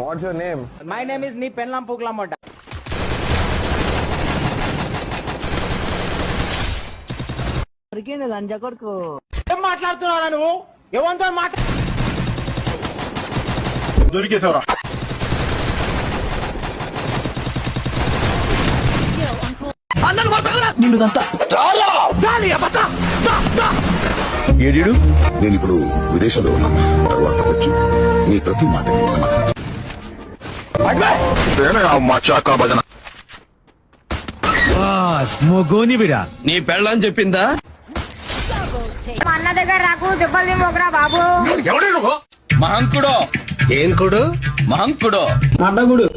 What's your name? My name is నీ పెన్లాం పూక్లామోట. లంజా కొడుకు ఏం మాట్లాడుతున్నావు నువ్వు? ఎవరితో దొరికేసావరా? ఏడు నేను ఇప్పుడు విదేశంలో ఉన్నాను. తర్వాత వచ్చి నీ ప్రతి మాటకి సమాధానం. నీ పెళ్ళని చెప్పిందా? మా అన్న దగ్గర రాకు దెబ్బలు తిమ్మోకరా బాబు. ఎవడే నువ్వు? మహంకుడో. ఏం కుడు? మహంకుడో. అడ్డగుడు.